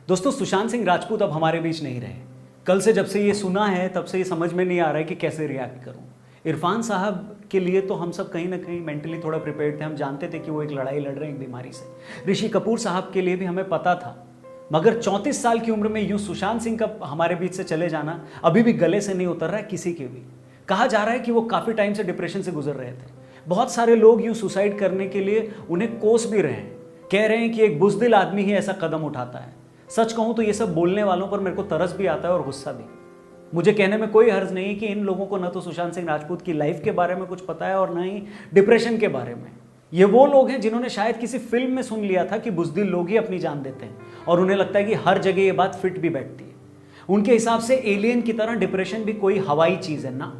दोस्तों, सुशांत सिंह राजपूत अब हमारे बीच नहीं रहे। कल से जब से ये सुना है तब से ये समझ में नहीं आ रहा है कि कैसे रिएक्ट करूं। इरफान साहब के लिए तो हम सब कहीं ना कहीं मेंटली थोड़ा प्रिपेयर्ड थे। हम जानते थे कि वो एक लड़ाई लड़ रहे हैं एक बीमारी से। ऋषि कपूर साहब के लिए भी हमें पता था। मगर 34 साल की उम्र में यूं सुशांत सिंह का हमारे बीच से चले जाना अभी भी गले से नहीं उतर रहा है किसी के भी। कहा जा रहा है कि वो काफ़ी टाइम से डिप्रेशन से गुजर रहे थे। बहुत सारे लोग यूं सुसाइड करने के लिए उन्हें कोस भी रहे हैं, कह रहे हैं कि एक बुज़दिल आदमी ही ऐसा कदम उठाता है। सच कहूं तो ये सब बोलने वालों पर मेरे को तरस भी आता है और गुस्सा भी। मुझे कहने में कोई हर्ज नहीं कि इन लोगों को न तो सुशांत सिंह राजपूत की लाइफ के बारे में कुछ पता है और न ही डिप्रेशन के बारे में। ये वो लोग हैं जिन्होंने शायद किसी फिल्म में सुन लिया था कि बुज़दिल लोग ही अपनी जान देते हैं और उन्हें लगता है कि हर जगह ये बात फिट भी बैठती है। उनके हिसाब से एलियन की तरह डिप्रेशन भी कोई हवाई चीज है ना।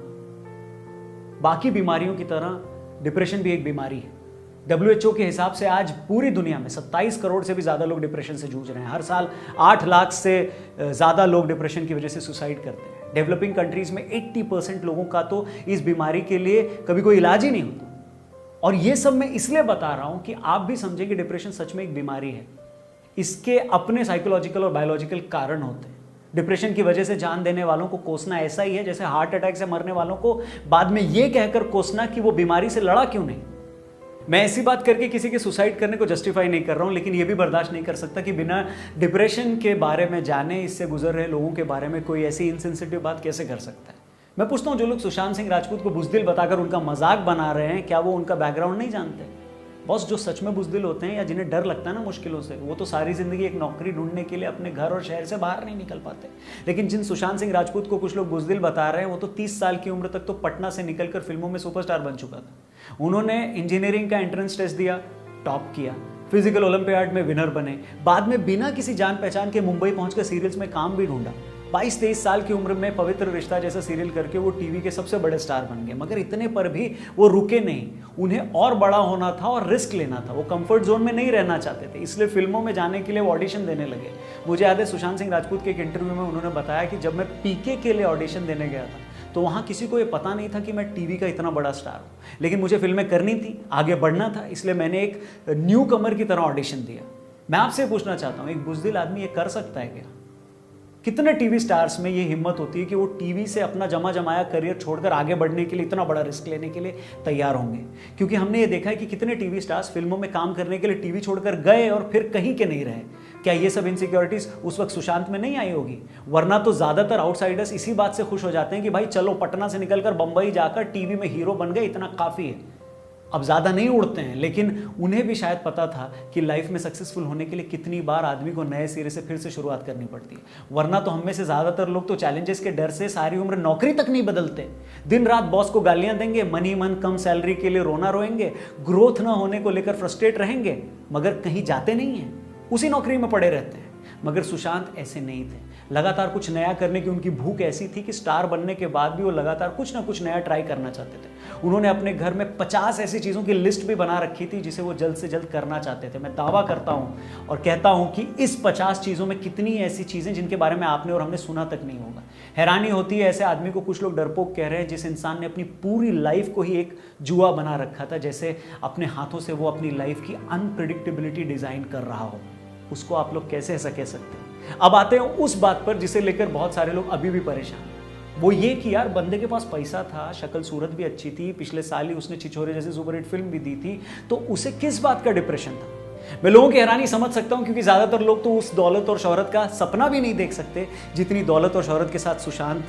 बाकी बीमारियों की तरह डिप्रेशन भी एक बीमारी है। WHO के हिसाब से आज पूरी दुनिया में 27 करोड़ से भी ज़्यादा लोग डिप्रेशन से जूझ रहे हैं। हर साल 8 लाख से ज़्यादा लोग डिप्रेशन की वजह से सुसाइड करते हैं। डेवलपिंग कंट्रीज़ में 80% लोगों का तो इस बीमारी के लिए कभी कोई इलाज ही नहीं होता। और ये सब मैं इसलिए बता रहा हूँ कि आप भी समझें कि डिप्रेशन सच में एक बीमारी है। इसके अपने साइकोलॉजिकल और बायोलॉजिकल कारण होते हैं। डिप्रेशन की वजह से जान देने वालों को कोसना ऐसा ही है जैसे हार्ट अटैक से मरने वालों को बाद में ये कहकर कोसना कि वो बीमारी से लड़ा क्यों नहीं। मैं ऐसी बात करके किसी के सुसाइड करने को जस्टिफाई नहीं कर रहा हूं, लेकिन यह भी बर्दाश्त नहीं कर सकता कि बिना डिप्रेशन के बारे में जाने इससे गुजर रहे लोगों के बारे में कोई ऐसी इनसेंसिटिव बात कैसे कर सकता है। मैं पूछता हूं, जो लोग सुशांत सिंह राजपूत को बुज़दिल बताकर उनका मजाक बना रहे हैं, क्या वो उनका बैकग्राउंड नहीं जानते? बॉस, जो सच में बुज़दिल होते हैं या जिन्हें डर लगता है ना मुश्किलों से, वो तो सारी जिंदगी एक नौकरी ढूंढने के लिए अपने घर और शहर से बाहर नहीं निकल पाते। लेकिन जिन सुशांत सिंह राजपूत को कुछ लोग बुज़दिल बता रहे हैं, वो तो 30 साल की उम्र तक तो पटना से निकलकर फिल्मों में सुपरस्टार बन चुका था। उन्होंने इंजीनियरिंग का एंट्रेंस टेस्ट दिया, टॉप किया, फिजिकल ओलंपियाड में विनर बने, बाद में बिना किसी जान पहचान के मुंबई पहुंचकर सीरियल्स में काम भी ढूंढा। 22-23 साल की उम्र में पवित्र रिश्ता जैसा सीरियल करके वो टीवी के सबसे बड़े स्टार बन गए। मगर इतने पर भी वो रुके नहीं। उन्हें और बड़ा होना था और रिस्क लेना था। वो कंफर्ट जोन में नहीं रहना चाहते थे, इसलिए फिल्मों में जाने के लिए वो ऑडिशन देने लगे। मुझे याद है सुशांत सिंह राजपूत के एक इंटरव्यू में उन्होंने बताया कि जब मैं पीके के लिए ऑडिशन देने गया था तो वहाँ किसी को ये पता नहीं था कि मैं टीवी का इतना बड़ा स्टार हूँ, लेकिन मुझे फिल्में करनी थी, आगे बढ़ना था, इसलिए मैंने एक न्यू कमर की तरह ऑडिशन दिया। मैं आपसे पूछना चाहता हूँ, एक बुज़दिल आदमी ये कर सकता है क्या? कितने टीवी स्टार्स में ये हिम्मत होती है कि वो टीवी से अपना जमा जमाया करियर छोड़कर आगे बढ़ने के लिए, इतना बड़ा रिस्क लेने के लिए तैयार होंगे? क्योंकि हमने ये देखा है कि कितने टीवी स्टार्स फिल्मों में काम करने के लिए टीवी छोड़कर गए और फिर कहीं के नहीं रहे। क्या ये सब इनसिक्योरिटीज उस वक्त सुशांत में नहीं आई होगी? वरना तो ज्यादातर आउटसाइडर्स इसी बात से खुश हो जाते हैं कि भाई चलो पटना से निकलकर बंबई जाकर टीवी में हीरो बन गए, इतना काफी है। अब ज़्यादा नहीं उड़ते हैं, लेकिन उन्हें भी शायद पता था कि लाइफ में सक्सेसफुल होने के लिए कितनी बार आदमी को नए सिरे से फिर से शुरुआत करनी पड़ती है। वरना तो हम में से ज़्यादातर लोग तो चैलेंजेस के डर से सारी उम्र नौकरी तक नहीं बदलते। दिन रात बॉस को गालियां देंगे, मन ही मन कम सैलरी के लिए रोना रोएंगे, ग्रोथ ना होने को लेकर फ्रस्ट्रेट रहेंगे, मगर कहीं जाते नहीं हैं, उसी नौकरी में पड़े रहते हैं। मगर सुशांत ऐसे नहीं थे। लगातार कुछ नया करने की उनकी भूख ऐसी थी कि स्टार बनने के बाद भी वो लगातार कुछ ना कुछ नया ट्राई करना चाहते थे। उन्होंने अपने घर में 50 ऐसी चीज़ों की लिस्ट भी बना रखी थी जिसे वो जल्द से जल्द करना चाहते थे। मैं दावा करता हूँ और कहता हूँ कि इस 50 चीज़ों में कितनी ऐसी चीज़ें जिनके बारे में आपने और हमने सुना तक नहीं होगा। हैरानी होती है ऐसे आदमी को कुछ लोग डरपोक कह रहे हैं, जिस इंसान ने अपनी पूरी लाइफ को ही एक जुआ बना रखा था, जैसे अपने हाथों से वो अपनी लाइफ की अनप्रिडिक्टेबिलिटी डिज़ाइन कर रहा हो। उसको आप लोग कैसे ऐसा कह सकते हैं? अब आते हैं उस बात पर जिसे लेकर बहुत सारे लोग अभी भी परेशान हैं। वो ये कि यार बंदे के पास पैसा था, शक्ल सूरत भी अच्छी थी, पिछले साल ही उसने छिछोरे जैसी सुपरहिट फिल्म भी दी थी, तो उसे किस बात का डिप्रेशन था? मैं लोगों की हैरानी समझ सकता हूं, क्योंकि ज्यादातर लोग तो उस दौलत और शोहरत का सपना भी नहीं देख सकते जितनी दौलत और शोहरत के साथ सुशांत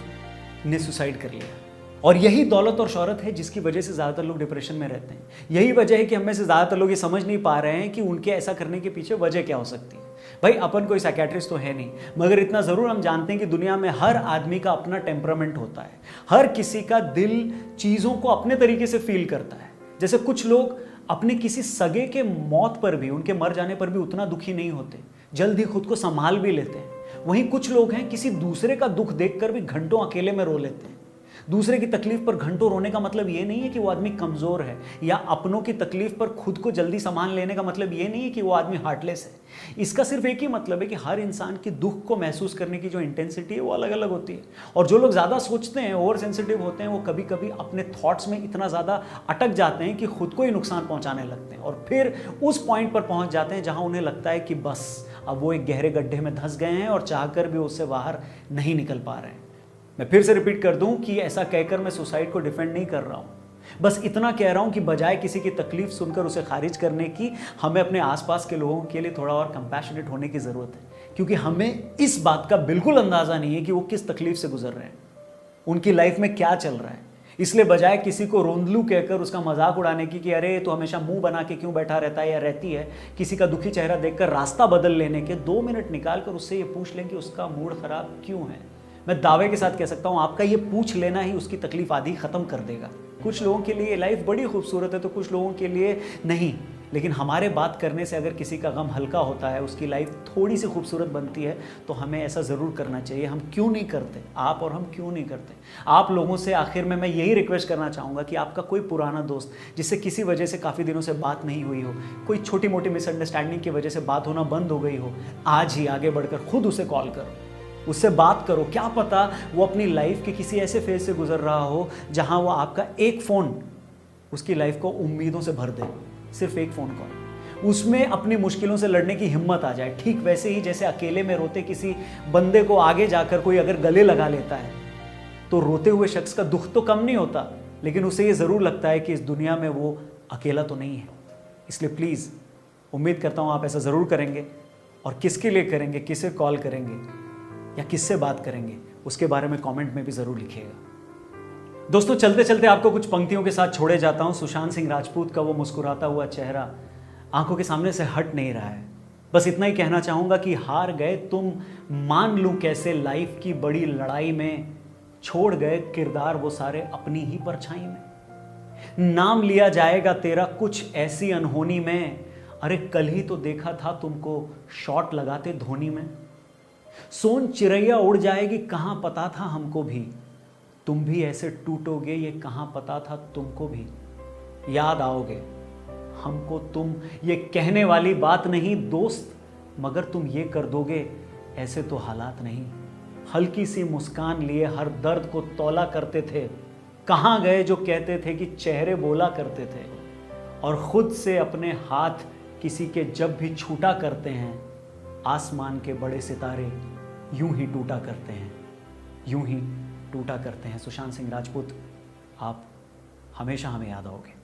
ने सुसाइड कर लिया। और यही दौलत और शोहरत है जिसकी वजह से ज़्यादातर लोग डिप्रेशन में रहते हैं। यही वजह है कि हम में से ज़्यादातर लोग ये समझ नहीं पा रहे हैं कि उनके ऐसा करने के पीछे वजह क्या हो सकती है। भाई अपन कोई साइकियाट्रिस्ट तो है नहीं, मगर इतना ज़रूर हम जानते हैं कि दुनिया में हर आदमी का अपना टेम्परामेंट होता है। हर किसी का दिल चीज़ों को अपने तरीके से फील करता है। जैसे कुछ लोग अपने किसी सगे के मौत पर भी, उनके मर जाने पर भी उतना दुखी नहीं होते, जल्द ही खुद को संभाल भी लेते हैं। वहीं कुछ लोग हैं किसी दूसरे का दुख देखकर भी घंटों अकेले में रो लेते हैं। दूसरे की तकलीफ पर घंटों रोने का मतलब ये नहीं है कि वो आदमी कमजोर है, या अपनों की तकलीफ पर खुद को जल्दी संभाल लेने का मतलब ये नहीं है कि वो आदमी हार्टलेस है। इसका सिर्फ एक ही मतलब है कि हर इंसान की दुख को महसूस करने की जो इंटेंसिटी है वो अलग अलग होती है। और जो लोग ज़्यादा सोचते हैं, ओवर सेंसिटिव होते हैं, वो कभी कभी अपने थॉट्स में इतना ज़्यादा अटक जाते हैं कि खुद को ही नुकसान पहुंचाने लगते हैं, और फिर उस पॉइंट पर पहुंच जाते हैं जहां उन्हें लगता है कि बस अब वो एक गहरे गड्ढे में धंस गए हैं और चाहकर भी उससे बाहर नहीं निकल पा रहे हैं। मैं फिर से रिपीट कर दूं कि ऐसा कहकर मैं सुसाइड को डिफेंड नहीं कर रहा हूं, बस इतना कह रहा हूं कि बजाय किसी की तकलीफ सुनकर उसे खारिज करने की, हमें अपने आसपास के लोगों के लिए थोड़ा और कंपैशनेट होने की जरूरत है, क्योंकि हमें इस बात का बिल्कुल अंदाजा नहीं है कि वो किस तकलीफ से गुजर रहे हैं, उनकी लाइफ में क्या चल रहा है। इसलिए बजाय किसी को रोंदलू कहकर उसका मजाक उड़ाने की कि अरे तो हमेशा मुंह बना के क्यों बैठा रहता है या रहती है, किसी का दुखी चेहरा देखकर रास्ता बदल लेने के 2 मिनट निकालकर उससे ये पूछ लें कि उसका मूड खराब क्यों है। मैं दावे के साथ कह सकता हूं आपका ये पूछ लेना ही उसकी तकलीफ आधी खत्म कर देगा। कुछ लोगों के लिए लाइफ बड़ी खूबसूरत है तो कुछ लोगों के लिए नहीं, लेकिन हमारे बात करने से अगर किसी का गम हल्का होता है, उसकी लाइफ थोड़ी सी खूबसूरत बनती है, तो हमें ऐसा ज़रूर करना चाहिए। हम क्यों नहीं करते, आप और हम क्यों नहीं करते। आप लोगों से आखिर में मैं यही रिक्वेस्ट करना चाहूँगा कि आपका कोई पुराना दोस्त जिससे किसी वजह से काफ़ी दिनों से बात नहीं हुई हो, कोई छोटी मोटी मिसअंडरस्टैंडिंग की वजह से बात होना बंद हो गई हो, आज ही आगे बढ़कर खुद उसे कॉल करो, उससे बात करो। क्या पता वो अपनी लाइफ के किसी ऐसे फेज से गुजर रहा हो जहां वो आपका एक फ़ोन उसकी लाइफ को उम्मीदों से भर दे। सिर्फ एक फ़ोन कॉल, उसमें अपनी मुश्किलों से लड़ने की हिम्मत आ जाए। ठीक वैसे ही जैसे अकेले में रोते किसी बंदे को आगे जाकर कोई अगर गले लगा लेता है तो रोते हुए शख्स का दुख तो कम नहीं होता, लेकिन उसे ये ज़रूर लगता है कि इस दुनिया में वो अकेला तो नहीं है। इसलिए प्लीज़ उम्मीद करता हूँ आप ऐसा ज़रूर करेंगे, और किसके लिए करेंगे, किसे कॉल करेंगे या किससे बात करेंगे, उसके बारे में कमेंट में भी ज़रूर लिखिएगा। दोस्तों, चलते चलते आपको कुछ पंक्तियों के साथ छोड़े जाता हूं। सुशांत सिंह राजपूत का वो मुस्कुराता हुआ चेहरा आंखों के सामने से हट नहीं रहा है। बस इतना ही कहना चाहूंगा कि हार गए तुम, मान लूं कैसे लाइफ की बड़ी लड़ाई में, छोड़ गए किरदार वो सारे अपनी ही परछाई में। नाम लिया जाएगा तेरा कुछ ऐसी अनहोनी में, अरे कल ही तो देखा था तुमको शॉट लगाते धोनी में। सोन चिड़ैया उड़ जाएगी कहां पता था हमको भी, तुम भी ऐसे टूटोगे ये कहां पता था तुमको भी। याद आओगे हमको तुम, ये कहने वाली बात नहीं दोस्त, मगर तुम ये कर दोगे ऐसे तो हालात नहीं। हल्की सी मुस्कान लिए हर दर्द को तौला करते थे, कहां गए जो कहते थे कि चेहरे बोला करते थे। और खुद से अपने हाथ किसी के जब भी छूटा करते हैं, आसमान के बड़े सितारे यूं ही टूटा करते हैं, यूं ही टूटा करते हैं। सुशांत सिंह राजपूत, आप हमेशा हमें याद आओगे।